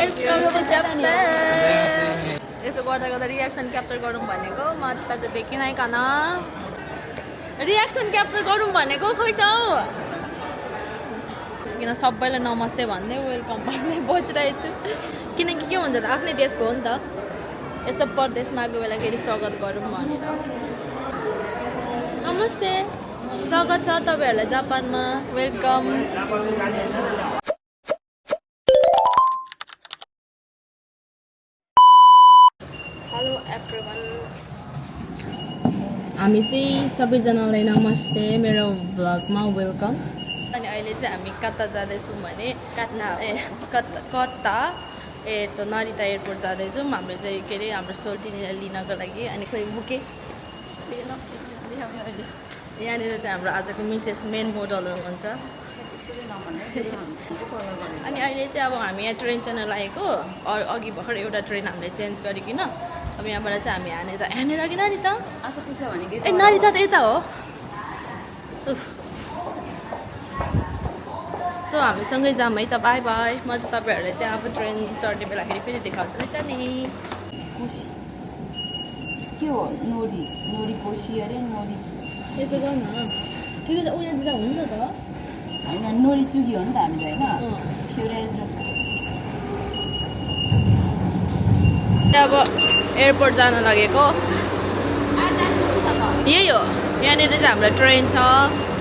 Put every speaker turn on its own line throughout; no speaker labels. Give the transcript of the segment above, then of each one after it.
Welcome to Japan. यसो गर्दा गर्दा रियाक्सन क्याप्चर गरौँ भनेको म त देखिनाइकन रियाक्सन क्याप्चर गरौँ भनेको खोइ त किन सबैलाई नमस्ते भन्दै वेलकम भन्दै बसिरहेको छु किनकि के हुन्छ त आफ्नै देशको हो नि त यसो परदेशमा आएको बेलाखेरि स्वागत गरौँ भनेर। नमस्ते, स्वागत छ तपाईहरुलाई जापानमा, वेलकम। हेलो एभ्रीवन, हामी चाहिँ सबैजनालाई नमस्ते, मेरो भ्लगमा वेलकम। अनि अहिले चाहिँ हामी कता जाँदैछौँ भने कता नारिता एयरपोर्ट जाँदैछौँ। हाम्रो चाहिँ के अरे हाम्रो सोल्टिनीलाई लिनको लागि। अनि खोइ बुके यहाँनिर चाहिँ हाम्रो आजको मिसेस मेन मोडल हुनुहुन्छ। अनि अहिले चाहिँ अब हामी यहाँ ट्रेन च्यानल आएको अघि भर्खर एउटा ट्रेन हामीले चेन्ज गरिकन अब यहाँबाट चाहिँ हामी हानेर कि नारिता आज पुग्छ भने ए नारिता त यता हो। सो हामीसँगै जाऊँ है त, बाई बाई। म चाहिँ तपाईँहरूलाई त्यहाँ अब ट्रेन चढ्ने बेलाखेरि फेरि देखाउँछु है जाने।
के हो नोरी नोरी पोसी अरे नोरी
यसो गर्नु ठिकै छ। उयो दिँदा हुन्छ त
होइन, नोरी चुकी हो नि त हामीले होइन फ्युरे
अब एयरपोर्ट जान लागेको यही हो। यहाँनिर चाहिँ हाम्रो ट्रेन छ।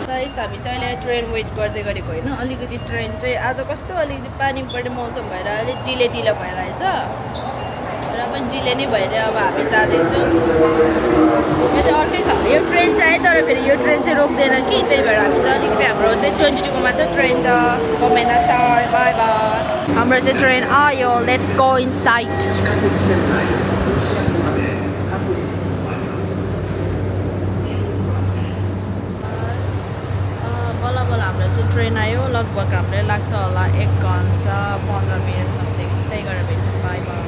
गाइस हामी चाहिँ अहिले ट्रेन वेट गर्दै गरेको होइन। अलिकति ट्रेन चाहिँ आज कस्तो अलिकति पानी पर्ने मौसम भएर अलिक ढिलो भइरहेछ र पनि ढिलो नै भएर अब हामी जाँदैछौँ। यो चाहिँ अर्कै खालको यो ट्रेन चाहिँ तर फेरि यो ट्रेन चाहिँ रोक्दैन कि, त्यही भएर हामी चाहिँ अलिकति हाम्रो चाहिँ 22 को मात्र ट्रेन छ। कमेना छ, बाई बाई। हाम्रो चाहिँ ट्रेन आयो, लेट्स गो इनसाइड। बल्ल हाम्रो चाहिँ ट्रेन आयो। लगभग हाम्रो लाग्छ होला 1 घन्टा 15 मिनट समथिङ। त्यही गरेर भेट्छौँ, बाई बाई।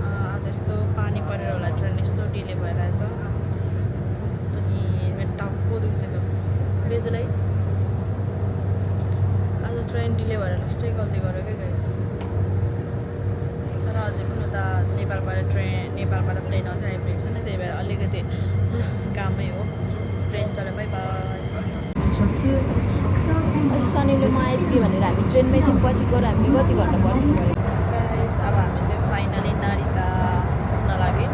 आज यस्तो पानी परेर होला ट्रेन यस्तो डिले भइरहेछ। अनि मेरो टाउको दुख्छ रेजुलाई। आज ट्रेन डिले भएर यस्तै गल्ती गर्यो क्या गाइस। तर अझै पनि उता नेपालबाट प्लेन अझै आइपुगेको छैन, त्यही भएर अलिकति कामै हो। ट्रेन चल्यो, बाई बाई। शनिले म आइपुग्यो भनेर हामी ट्रेनमै थियौँ, पछि गएर हामीले कति घन्टा पर्नु पऱ्यो। अब हामी चाहिँ फाइनली नारिता पुग्न लाग्यौँ।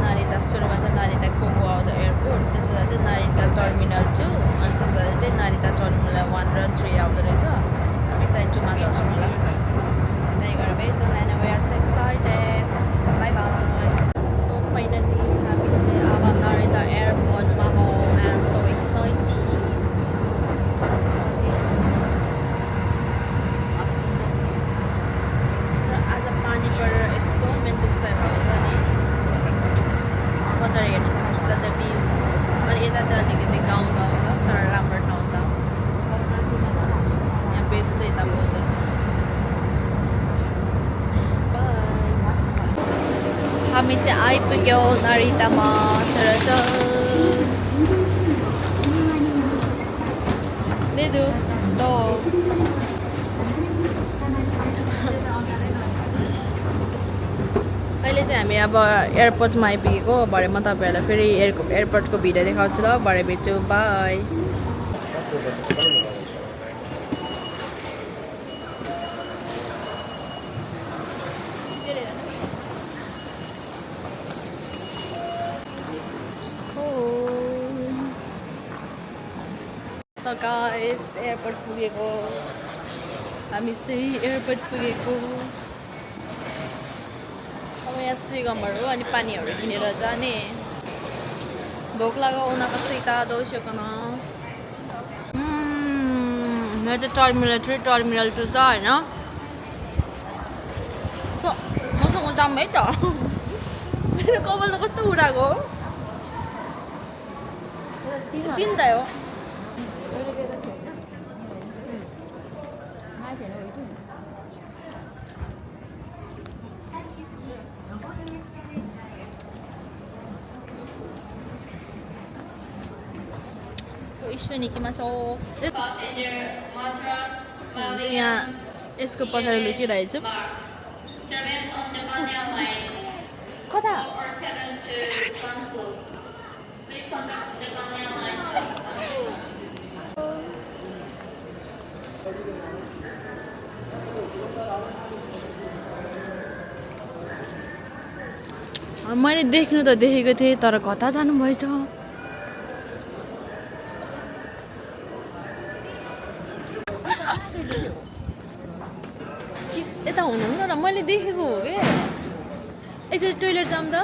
नारिता सुरुमा चाहिँ नारिता कोको आउँछ एयरपोर्ट, त्यसपछि चाहिँ नारिता टर्मिनल 2, अनि त्यसपछि चाहिँ नारिता टर्मिनल 1 र 3 आउँदो रहेछ। हामी चाहिँ 2 मा चढ्छौँ होला। त्यही गरेर भेट्छौँ and we are so excited, bye bye. So finally हामी चाहिँ अब नारिता एयरपोर्टमा हो एन्ड सो एक्साइटेड। आज पानी परेर यस्तो मेन दुख्छ भएको नि, पछाडि हेर्नु सक्नुहुन्छ द भ्यू। अनि यता चाहिँ अलिकति गाउँ छ तर राम्रो ठाउँ छ। यहाँ बेद चाहिँ यता बोल्दैछ। हामी चाहिँ आइपुग्यो नारितामा। बेदु अहिले चाहिँ हामी अब एयरपोर्टमा आइपुगेको। भरे म तपाईँहरूलाई फेरि एयरपोर्टको भिडियो देखाउँछु ल। भरे भेट्छु, बाई। So guys, एयरपोर्ट पुगेको। हामी चाहिँ एयरपोर्ट पुगेको। अब यहाँ चुइगमहरू हो अनि पानीहरू किनेर जाने। भोक लाग्यो उनीहरूको दोस्योकन। यहाँ चाहिँ टर्मिनल 3 टर्मिनल 2 छ होइन। मसँग दाम है त मेरो कपाल त कस्तो उडाएको 3 त हो। 緒に行きましょう。यहाँ यसको पछाडि लुकिरहेछु कता मैले देख्नु त देखेको थिएँ तर कता जानुभएछ यता हुनुहुन्न र मैले देखेको हो के यसरी टोइलेट जाऊँ त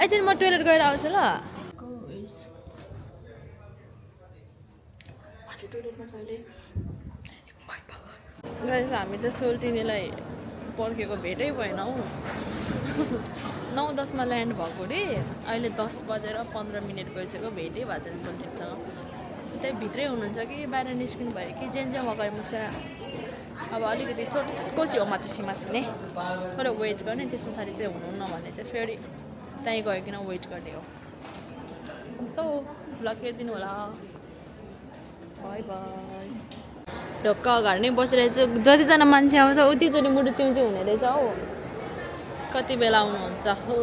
एकछिन म टोइलेट गएर आउँछु ल हामी त सोल्टिनीलाई पर्खेको भेटै भएन हौ 9:10 मा ल्यान्ड भएको रे अहिले 10:15 भइसक्यो भेटै भएको छैन सोल्टिनीसँग त्यही भित्रै हुनुहुन्छ कि बाहिर निस्किनु भयो कि जेन चाहिँ मगाइ मुसा अब अलिकति कोसी हो माथि सिमासिने तर वेट गर्ने त्यस पछाडि चाहिँ हुनुहुन्न भने चाहिँ फेरि त्यहीँ गइकन वेट गर्ने हो कस्तो भ्लग हेरिदिनु होला बाई बाई ढोक्क अगाडि नै बसिरहेछु जतिजना मान्छे आउँछ उतिचोटि मुटु चिउचिउ हुने रहेछ हौ कति बेला आउनुहुन्छ हो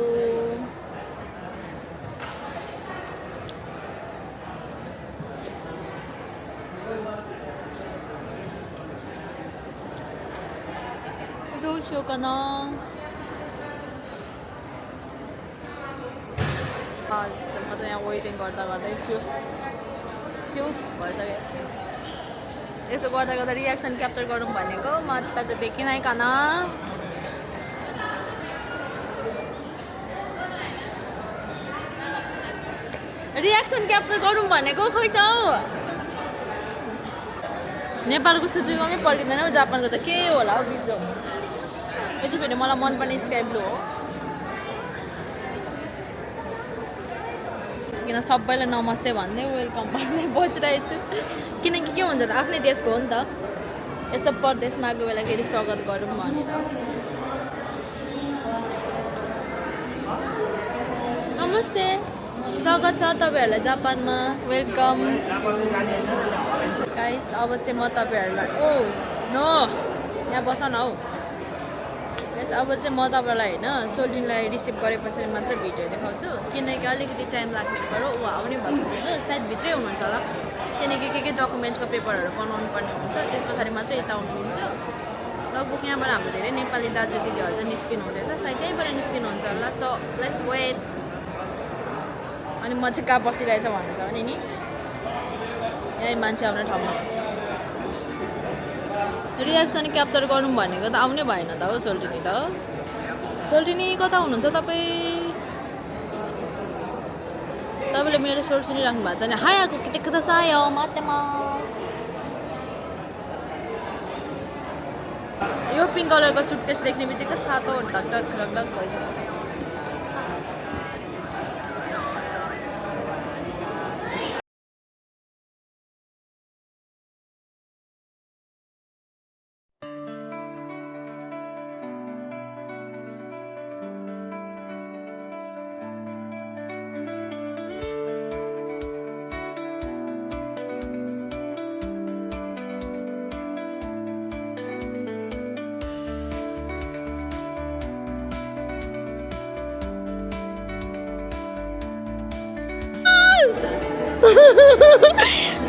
दोस्रोकन म चाहिँ यहाँ वेटिङ गर्दा गर्दै फ्युस भइसक्यो यसो गर्दा गर्दा रियाक्सन क्याप्चर गरौँ भनेको म त देखिनैकन रियाक्सन क्याप्चर गरौँ भनेको खोइ त नेपालको सुजुगामै पर्किँदैन जापानको त के होला हौ बिजो यो चाहिँ फेरि मलाई मनपर्ने स्काई ब्लू हो किन सबैलाई नमस्ते भन्दै वेलकम भन्दै बसिरहेको छु किनकि के हुन्छ त आफ्नै देशको हो नि त यस्तो परदेशमा आएको बेलाखेरि स्वागत गरौँ भनेर नमस्ते स्वागत छ तपाईँहरूलाई जापानमा वेलकम गाइस अब चाहिँ म तपाईँहरूलाई ओ नो यहाँ बस न हौ गाइस अब चाहिँ म तपाईँलाई होइन सोल्टिनलाई रिसिभ गरेपछि मात्र भिडियो देखाउँछु किनकि अलिकति टाइम लाग्ने पऱ्यो ऊ आउने भएको थियो सायद भित्रै हुनुहुन्छ होला किनकि के डकुमेन्टको पेपरहरू बनाउनु पर्ने हुन्छ त्यस पछाडि मात्रै यता आउनुहुन्छ लगभग यहाँबाट हाम्रो धेरै नेपाली दाजु दिदीहरू चाहिँ निस्किनु हुँदैछ सायद त्यहीँबाट निस्किनुहुन्छ होला सो लेट्स वेट अनि म चाहिँ कहाँ बसिरहेछ भन्नुहुन्छ भने नि यहीँ मान्छे आउने ठाउँमा रियाक्सन क्याप्चर गरौँ भनेको त आउनै भएन त हो सोल्टिनी त सोल्टिनी कता हुनुहुन्छ तपाईँले मेरो स्वर सुनिराख्नु भएको छ नि हाय आएको कि देख्दा सायो मातेमा यो पिङ्क कलरको सुटकेस देख्ने बित्तिकै सातो ढक ढक ढक ढक भइसक्यो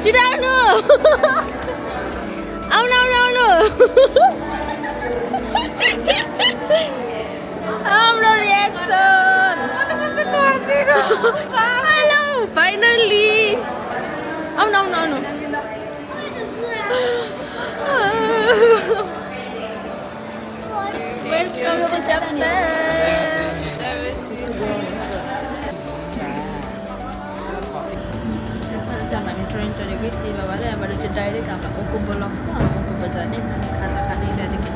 छिटाउनु आउनु हाम्रो रियाक्सन हेलो फाइनली आउनु वेलकम टु जापान हामी ट्रेन चढेकै चिबाबाट यहाँबाट चाहिँ डाइरेक्ट हाम्रो ओकुबो लग्छ ओकुबो जाने खाजा खाने त्यहाँदेखि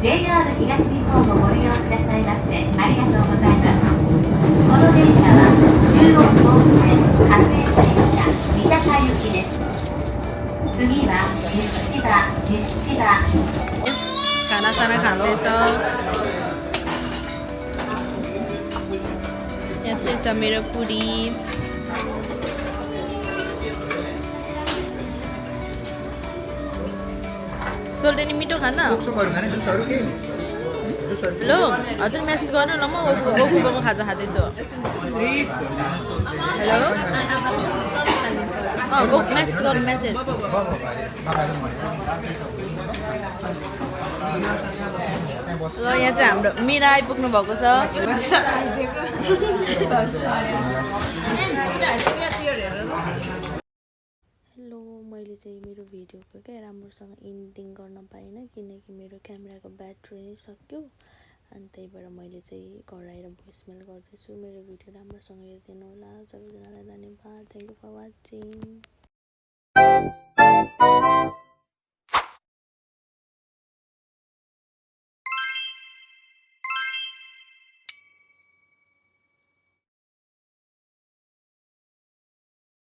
JR 東日本をご利用くださいましてありがとうございます。この電車は中央本線発生されました三鷹行きです。次は西千葉。
खाना साना खाँदैछ यति छ मेरो पुरी सोल्टेनी मिठो खाना ल हजुर मेसेज गर्नु न म ओकुको खाजा खाँदैछु हेलो मेसेज गर्नु मेसेज ल यहाँ चाहिँ हाम्रो मिरा आइपुग्नु भएको छ हेलो मैले चाहिँ मेरो भिडियोको क्या राम्रोसँग एन्डिङ गर्न पाइनँ किनकि मेरो क्यामेराको ब्याट्री नै सक्यो अनि त्यही भएर मैले चाहिँ घर आएर भोइसमेल गर्दैछु मेरो भिडियो राम्रोसँग हेरिदिनु होला सबैजनालाई धन्यवाद थ्याङ्क यू फर वाचिङ